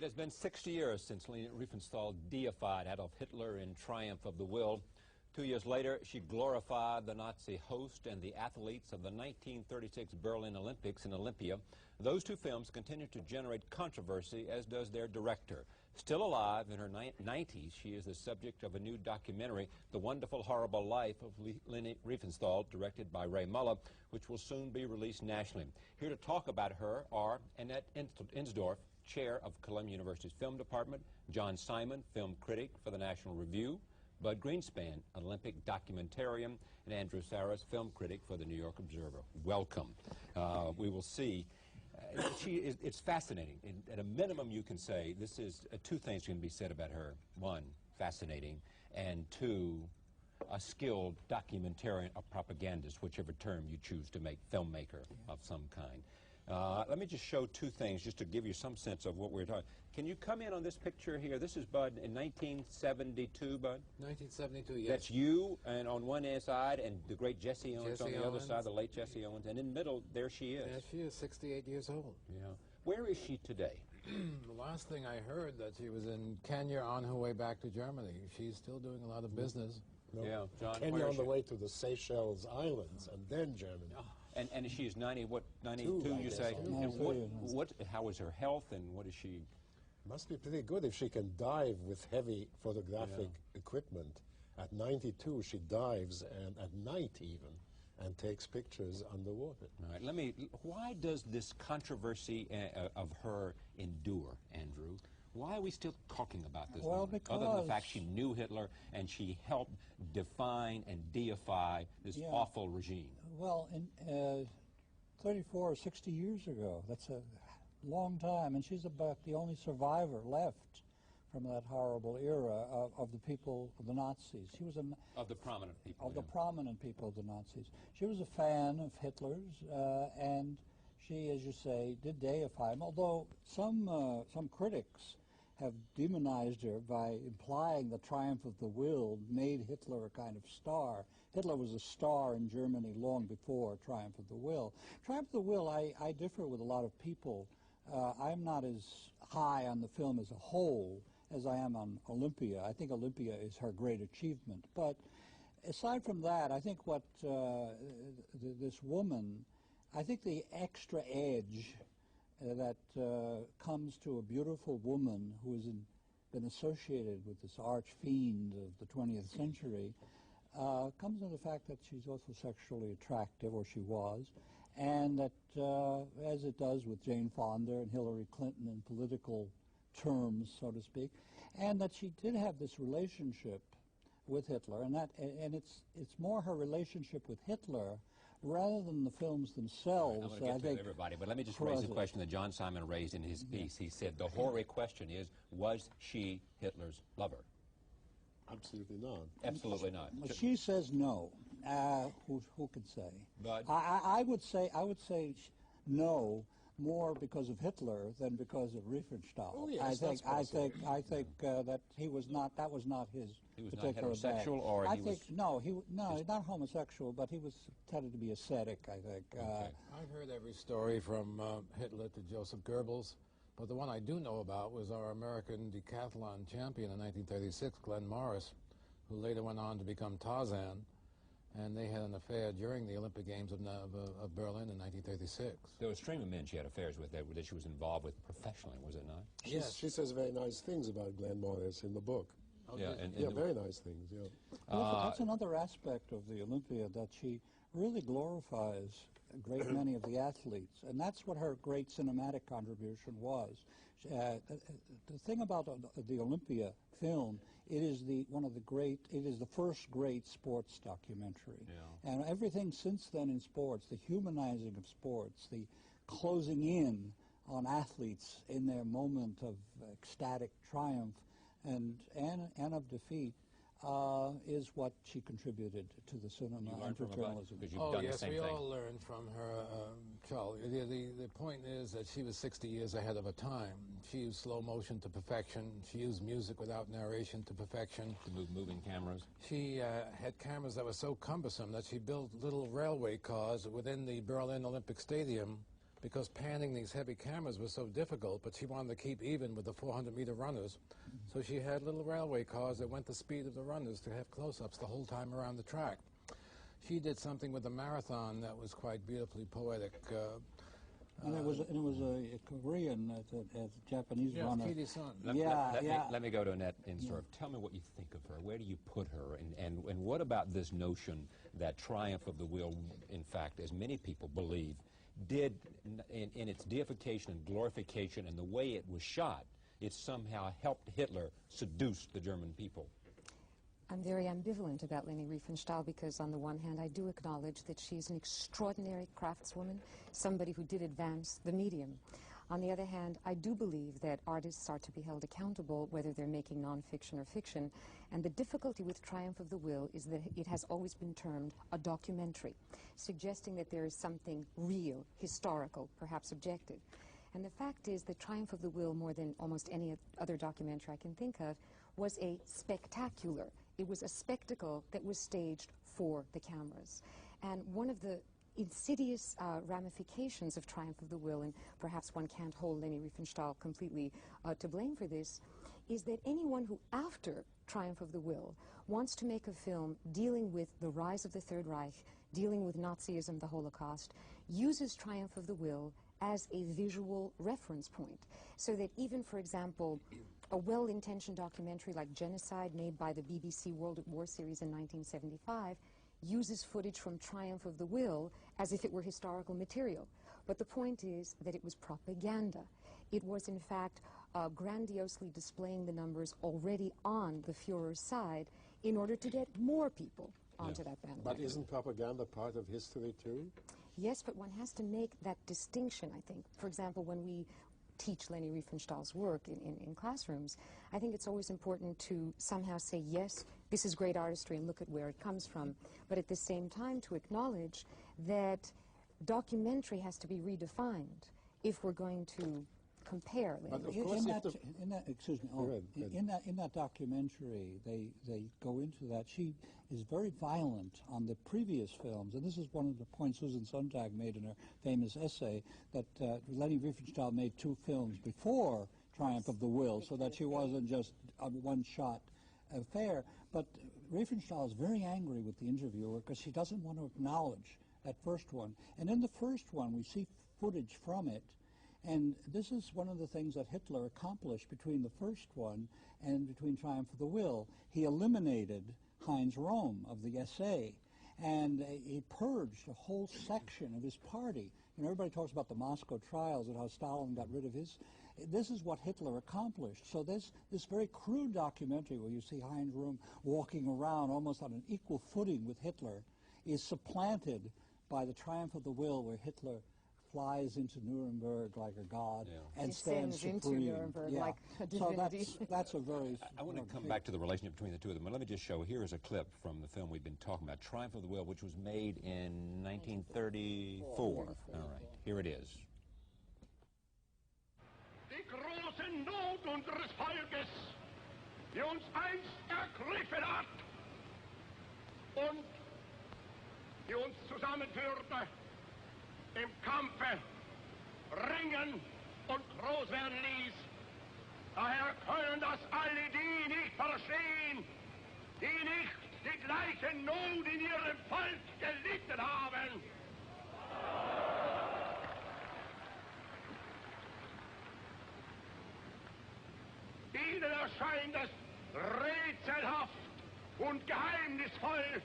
It has been 60 years since Leni Riefenstahl deified Adolf Hitler in Triumph of the Will. 2 years later, she glorified the Nazi host and the athletes of the 1936 Berlin Olympics in Olympia. Those two films continue to generate controversy, as does their director. Still alive in her 90s, she is the subject of a new documentary, The Wonderful Horrible Life of Leni Riefenstahl, directed by Ray Muller, which will soon be released nationally. Here to talk about her are Annette Insdorf, Chair of Columbia University's Film Department, John Simon, film critic for the National Review, Bud Greenspan, Olympic documentarian, and Andrew Sarris, film critic for the New York Observer. Welcome. We will see. It's fascinating. At a minimum, you can say this is two things can be said about her. One, fascinating, and two, a skilled documentarian or propagandist, whichever term you choose to make, filmmaker of some kind. Let me just show two things just to give you some sense of what we're talking. Can you come in on this picture here? This is Bud in 1972, Bud? 1972, yes. That's you, and on one side, and the great Jesse Owens on the other side, the late Jesse Owens, and in the middle, there she is. Yeah, she is 68 years old. Yeah. Where is she today? The last thing I heard that she was in Kenya on her way back to Germany. She's still doing a lot of business. No. Yeah, John. Kenya on the way to the Seychelles Islands, and then Germany. And she is 92, you say? And how is her health, and what is she? Must be pretty good if she can dive with heavy photographic equipment. At 92, she dives, and at night even, and takes pictures underwater. All right, why does this controversy of her endure, Andrew? Why are we still talking about this? Well, because other than the fact she knew Hitler and she helped define and deify this awful regime. Well, in 34 or 60 years ago, that's a long time, and she's about the only survivor left from that horrible era of the people, of the Nazis. She was of the prominent people. Of the prominent people of the Nazis. She was a fan of Hitler's, and she, as you say, did deify him, although some critics have demonized her by implying the Triumph of the Will made Hitler a kind of star. Hitler was a star in Germany long before Triumph of the Will. Triumph of the Will, I differ with a lot of people. I'm not as high on the film as a whole as I am on Olympia. I think Olympia is her great achievement. But aside from that, I think what this woman, I think the extra edge that comes to a beautiful woman who has been associated with this arch fiend of the 20th century comes in the fact that she's also sexually attractive, or she was, and that, as it does with Jane Fonda and Hillary Clinton in political terms, so to speak, and that she did have this relationship with Hitler, and it's more her relationship with Hitler rather than the films themselves. I'm going to get to everybody, but let me just raise the question that John Simon raised in his piece. He said the hoary question is, was she Hitler's lover? Absolutely not. Absolutely not. Well, she says no. Who can say? But I would say no, more because of Hitler than because of Riefenstahl. Oh, yes, I think that he was not. That was not his. He was not particular heterosexual, bag. or I he think was no. He's not homosexual, but he was tended to be ascetic. I think. Okay. I've heard every story from Hitler to Joseph Goebbels, but the one I do know about was our American decathlon champion in 1936, Glenn Morris, who later went on to become Tarzan. And they had an affair during the Olympic Games of Berlin in 1936. there was a stream of men she had affairs with that she was involved with professionally, was it not? Yes. She says very nice things about Glenn Morris in the book. Yeah, very nice things, yeah. That's another aspect of the Olympia, that she really glorifies a great many of the athletes, and that's what her great cinematic contribution was. The thing about the Olympia film, it is the first great sports documentary, and everything since then in sports, the humanizing of sports, the closing in on athletes in their moment of ecstatic triumph and of defeat, is what she contributed to the cinema and to journalism. Oh, yes, we all learned from her, Charlie. The point is that she was 60 years ahead of her time. She used slow motion to perfection. She used music without narration to perfection. To move moving cameras. She had cameras that were so cumbersome that she built little railway cars within the Berlin Olympic Stadium because panning these heavy cameras was so difficult, but she wanted to keep even with the 400-meter runners. So she had little railway cars that went the speed of the runners to have close-ups the whole time around the track. She did something with the marathon that was quite beautifully poetic. And it was a Korean, a Japanese runner. Let me go to Annette Insdorf. Tell me what you think of her. Where do you put her? And what about this notion that Triumph of the Will, in fact, as many people believe, did, in its deification and glorification and the way it was shot, it somehow helped Hitler seduce the German people? I'm very ambivalent about Leni Riefenstahl because, on the one hand, I do acknowledge that she's an extraordinary craftswoman, somebody who did advance the medium. On the other hand, I do believe that artists are to be held accountable, whether they're making nonfiction or fiction, and the difficulty with Triumph of the Will is that it has always been termed a documentary, suggesting that there is something real, historical, perhaps objective. And the fact is that Triumph of the Will, more than almost any other documentary I can think of, was a spectacular. It was a spectacle that was staged for the cameras. And one of the insidious ramifications of Triumph of the Will, and perhaps one can't hold Leni Riefenstahl completely to blame for this, is that anyone who, after Triumph of the Will, wants to make a film dealing with the rise of the Third Reich, dealing with Nazism, the Holocaust, uses Triumph of the Will as a visual reference point. So that even, for example, a well-intentioned documentary like Genocide, made by the BBC World at War series in 1975, uses footage from Triumph of the Will as if it were historical material. But the point is that it was propaganda. It was, in fact, grandiosely displaying the numbers already on the Führer's side in order to get more people onto that bandwagon. But isn't propaganda part of history too? Yes, but one has to make that distinction, I think. For example, when we teach Leni Riefenstahl's work in classrooms, I think it's always important to somehow say, yes, this is great artistry and look at where it comes from, but at the same time to acknowledge that documentary has to be redefined if we're going to compare. But of In course, that documentary, they go into that. She is very violent on the previous films, and this is one of the points Susan Sontag made in her famous essay, that Leni Riefenstahl made 2 films before Triumph of the Will, so that she wasn't just a one-shot affair. But Riefenstahl is very angry with the interviewer because she doesn't want to acknowledge that first one. And in the first one, we see footage from it. And this is one of the things that Hitler accomplished between the first one and between Triumph of the Will. He eliminated Heinz Röhm of the SA, and he purged a whole section of his party. You know, everybody talks about the Moscow trials and how Stalin got rid of his. This is what Hitler accomplished. So this very crude documentary where you see Heinz Röhm walking around almost on an equal footing with Hitler is supplanted by the Triumph of the Will, where Hitler flies into Nuremberg like a god and stands supreme. Into Nuremberg like a divinity. So that's a very... I want to come back to the relationship between the two of them, but let me just show, here is a clip from the film we've been talking about, Triumph of the Will, which was made in 1934. All right, here it is. Die große Not unseres Volkes, die uns einst ergriffen hat und die uns zusammenführte, im Kampfe ringen und groß werden ließ. Daher können das alle die nicht verstehen, die nicht die gleiche Not in ihrem Volk gelitten haben. Ihnen erscheint es rätselhaft und geheimnisvoll,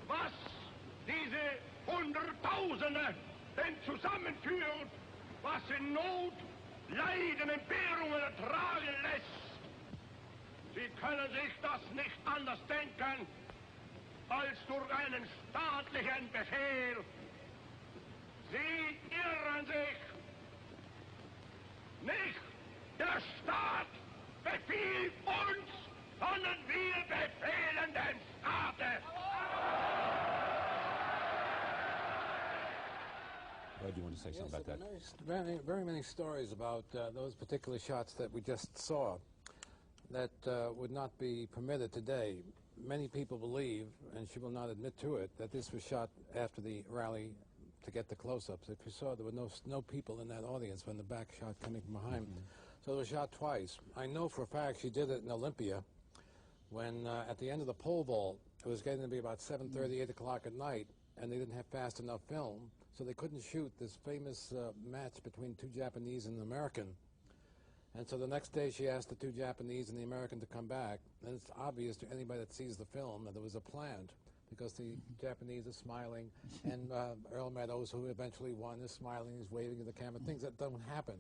was diese Hunderttausende denn zusammenführt, was in Not, Leiden, Entbehrungen ertragen lässt. Sie können sich das nicht anders denken, als durch einen staatlichen Befehl. Sie irren sich. Nicht der Staat befiehlt uns, sondern wir befehlen dem Staate. Red, do you want to say something about that? Very many stories about those particular shots that we just saw that would not be permitted today. Many people believe, and she will not admit to it, that this was shot after the rally to get the close-ups. If you saw, there were no people in that audience when the back shot coming from behind. So it was shot twice. I know for a fact she did it in Olympia when at the end of the pole vault, it was getting to be about 7:30, 8 o'clock at night, and they didn't have fast enough film, so they couldn't shoot this famous match between two Japanese and an American. And so the next day she asked the two Japanese and the American to come back, and it's obvious to anybody that sees the film that there was a plant, because the Japanese are smiling, and Earl Meadows, who eventually won, is smiling, he's waving at the camera, things that don't happen.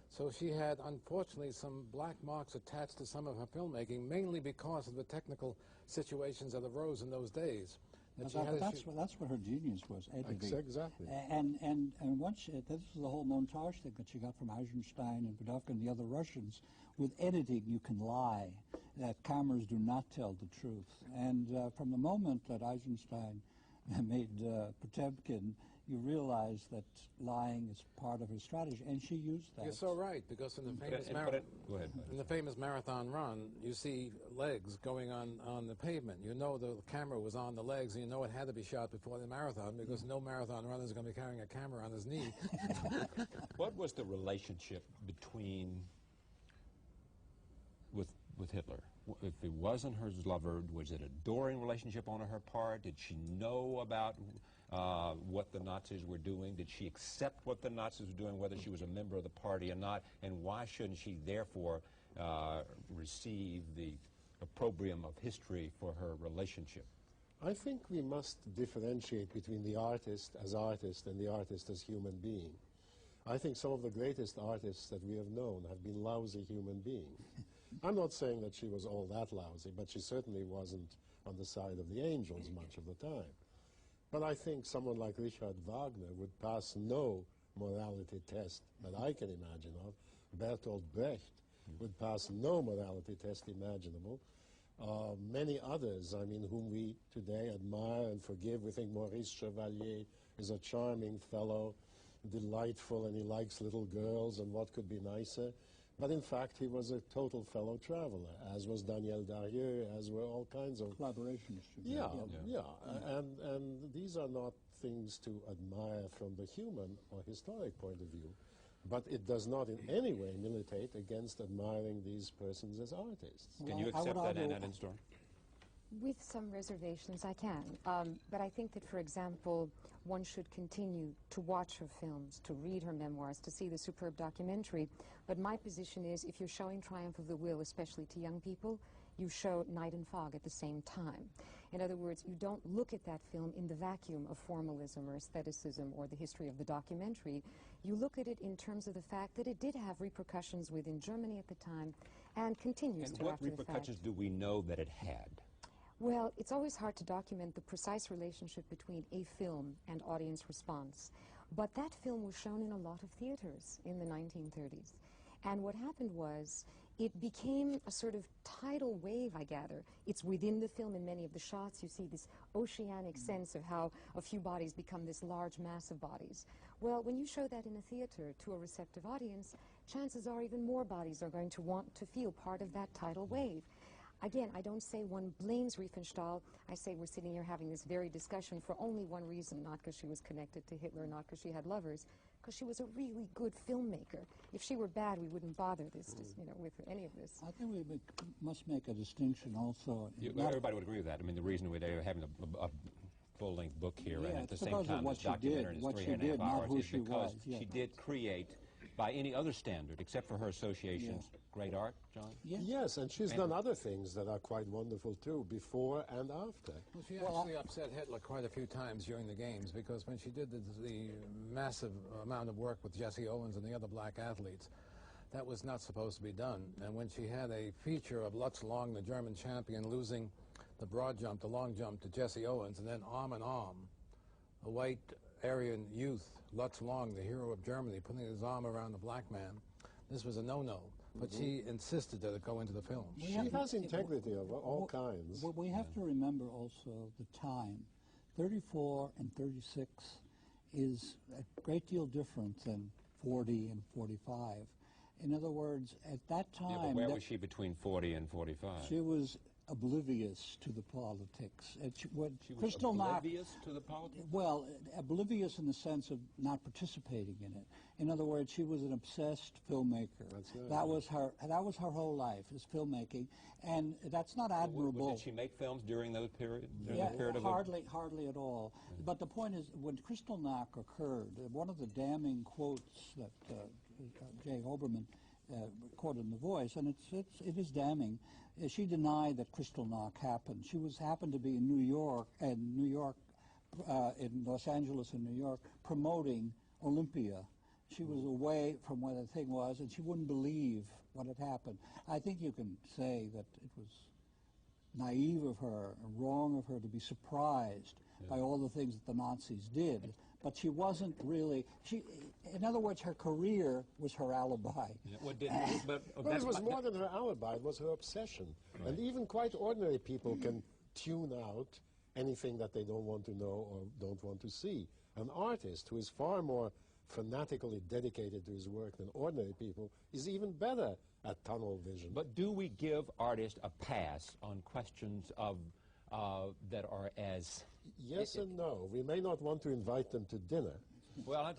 So she had, unfortunately, some black marks attached to some of her filmmaking, mainly because of the technical situations that arose in those days. That's what her genius was, editing. Exactly. And once this is the whole montage thing that she got from Eisenstein and Vidovka and the other Russians. With editing, you can lie. That cameras do not tell the truth. And from the moment that Eisenstein made Potemkin, you realize that lying is part of her strategy, and she used that. You're so right, because in the famous in the famous marathon run, you see legs going on the pavement. You know the camera was on the legs, and you know it had to be shot before the marathon, because no marathon runner is going to be carrying a camera on his knee. What was the relationship between with Hitler? If it wasn't her lover, was it a adoring relationship on her part? Did she know about what the Nazis were doing? Did she accept what the Nazis were doing, whether she was a member of the party or not? And why shouldn't she, therefore, receive the opprobrium of history for her relationship? I think we must differentiate between the artist as artist and the artist as human being. I think some of the greatest artists that we have known have been lousy human beings. I'm not saying that she was all that lousy, but she certainly wasn't on the side of the angels much of the time. But I think someone like Richard Wagner would pass no morality test that I can imagine of. Bertolt Brecht would pass no morality test imaginable. Many others, I mean, whom we today admire and forgive. We think Maurice Chevalier is a charming fellow, delightful, and he likes little girls, and what could be nicer? But in fact, he was a total fellow traveler, as was Daniel Darieux, as were all kinds of Collaborations. Yeah. And these are not things to admire from the human or historic point of view, but it does not in any way militate against admiring these persons as artists. Can you accept that, Annette Insdorf? With some reservations, I can. But I think that, for example, one should continue to watch her films, to read her memoirs, to see the superb documentary. But my position is, if you're showing Triumph of the Will, especially to young people, you show Night and Fog at the same time. In other words, you don't look at that film in the vacuum of formalism or aestheticism or the history of the documentary. You look at it in terms of the fact that it did have repercussions within Germany at the time and continues to after the fact. And what repercussions do we know that it had? Well, it's always hard to document the precise relationship between a film and audience response. But that film was shown in a lot of theaters in the 1930s. And what happened was, it became a sort of tidal wave, I gather. It's within the film in many of the shots. You see this oceanic sense of how a few bodies become this large mass of bodies. Well, when you show that in a theater to a receptive audience, chances are even more bodies are going to want to feel part of that tidal wave. Again, I don't say one blames Riefenstahl. I say we're sitting here having this very discussion for only one reason, not because she was connected to Hitler, not because she had lovers, because she was a really good filmmaker. If she were bad, we wouldn't bother this, with any of this. I think we must make a distinction also. Everybody would agree with that. I mean, the reason we're having a full-length book here and at the same time this documentary is 3.5 hours is because she did create, by any other standard, except for her associations, great art, John? Yes, and she's done other things that are quite wonderful, too, before and after. Well, she actually upset Hitler quite a few times during the games, because when she did the massive amount of work with Jesse Owens and the other black athletes, that was not supposed to be done. And when she had a feature of Lutz Long, the German champion, losing the broad jump, the long jump to Jesse Owens, and then arm in arm, a white Aryan youth, Lutz Long, the hero of Germany, putting his arm around the black man, this was a no-no. But she insisted that it go into the film. She has integrity of all kinds. What we have to remember also the time. 34 and 36 is a great deal different than 40 and 45. In other words, at that time... Yeah, but where was she between 40 and 45? She was oblivious to the politics. What She was Kristallnacht, oblivious to the politics? well, oblivious in the sense of not participating in it. In other words, she was an obsessed filmmaker. That's right. That was her whole life, is filmmaking, and that's not admirable. Did she make films during those period? During Yeah, the period of hardly at all. But the point is, when Kristallnacht occurred, one of the damning quotes that Jay Oberman quoted in The Voice, and it is damning. She denied that Kristallnacht happened. She happened to be in New York, in Los Angeles and New York, promoting Olympia. She was away from where the thing was, and she wouldn't believe what had happened. I think you can say that it was naive of her and wrong of her to be surprised by all the things that the Nazis did. But she wasn't really, in other words, her career was her alibi. Yeah, Well, it was more than her alibi, it was her obsession. Right. And even quite ordinary people can tune out anything that they don't want to know or don't want to see. An artist who is far more fanatically dedicated to his work than ordinary people is even better at tunnel vision. But do we give artists a pass on questions of that are as... Yes and no. We may not want to invite them to dinner. Well,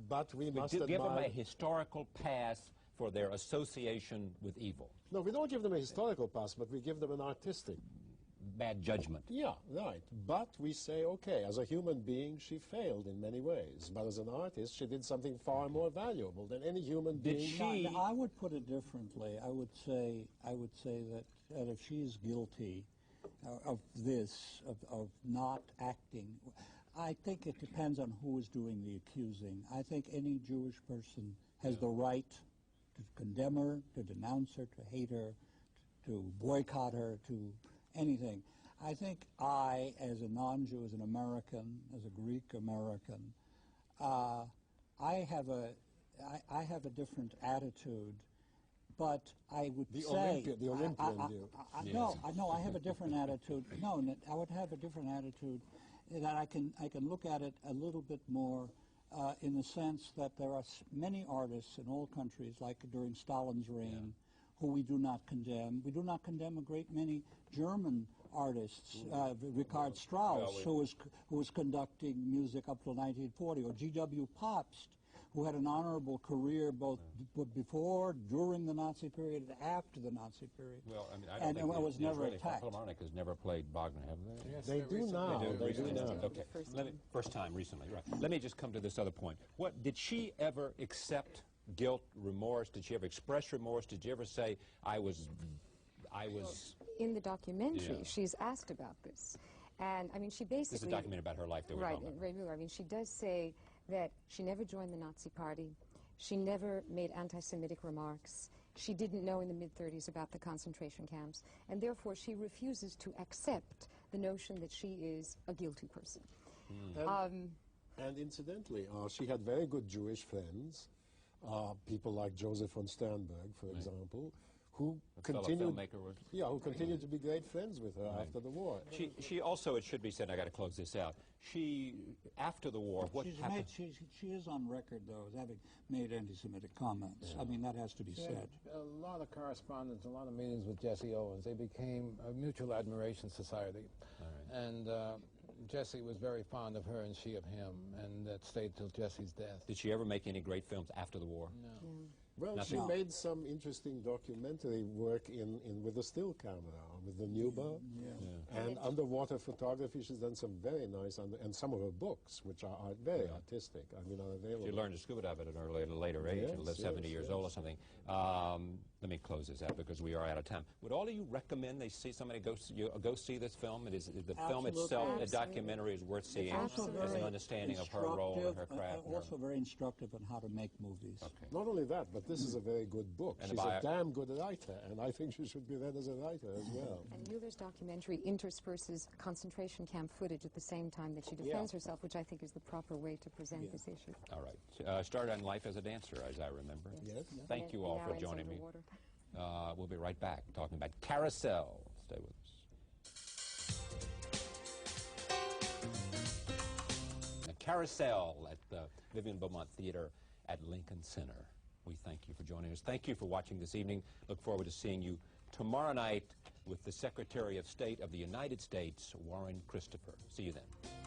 but we must give them a admire... historical pass for their association with evil. No, we don't give them a historical pass, but we give them an artistic. Bad judgment. Yeah, right. But we say, okay, as a human being, she failed in many ways. But as an artist, she did something far more valuable than any human being. Did she... I would put it differently. I would say that if she's guilty of this, of not acting, I think it depends on who is doing the accusing. I think any Jewish person has the right to condemn her, to denounce her, to hate her, to boycott her, to anything. I think I, as a non-Jew, as an American, as a Greek American, I have a different attitude. But I would say the Olympian view. No, I have a different attitude. No, I would have a different attitude that I can look at it a little bit more in the sense that there are many artists in all countries, like during Stalin's reign, who we do not condemn. We do not condemn a great many German artists, Richard Strauss, who was conducting music up till 1940, or G.W. Pabst, who had an honorable career both before, during the Nazi period, and after the Nazi period. Well, I mean, I don't think was never attacked. Philharmonic has never played Wagner, have they? Yes, they do now. They do now. Okay, first time recently, right. Let me just come to this other point. What did she ever accept guilt, remorse? Did she ever express remorse? Did you ever say, I was... In the documentary, she's asked about this. And, I mean, she basically... This is a documentary about her life that we're talking about. Right, I mean, she does say that she never joined the Nazi Party. She never made anti-Semitic remarks. She didn't know in the mid-30s about the concentration camps. And therefore, she refuses to accept the notion that she is a guilty person. And incidentally, she had very good Jewish friends, people like Joseph von Sternberg, for example, who continued to be great friends with her after the war. She also, it should be said, I got to close this out. She, after the war, what happened? She is on record, though, as having made anti-Semitic comments. I mean, that has to be said. A lot of correspondence, a lot of meetings with Jesse Owens. They became a mutual admiration society. And Jesse was very fond of her and she of him, and that stayed till Jesse's death. Did she ever make any great films after the war? No. Well, she made some interesting documentary work with the still camera, with the Nuba, and underwater photography. She's done some very nice, and some of her books, which are very artistic, I mean, are available. She learned to scuba dive at a later age, and lived 70 years old or something. Let me close this out because we are out of time. Would all of you recommend somebody go see this film? It is the film itself, the documentary is worth seeing as an understanding of her role and her craft. Also very instructive on how to make movies. Okay. Not only that, but this is a very good book. And she's a damn good writer, and I think she should be read as a writer as well. And Mueller's documentary intersperses concentration camp footage at the same time that she defends herself, which I think is the proper way to present this issue. All right. Started on life as a dancer, as I remember. Yes. Thank you all for joining me. We'll be right back talking about Carousel. Stay with us. The Carousel at the Vivian Beaumont Theater at Lincoln Center. We thank you for joining us. Thank you for watching this evening. Look forward to seeing you tomorrow night with the Secretary of State of the United States, Warren Christopher. See you then.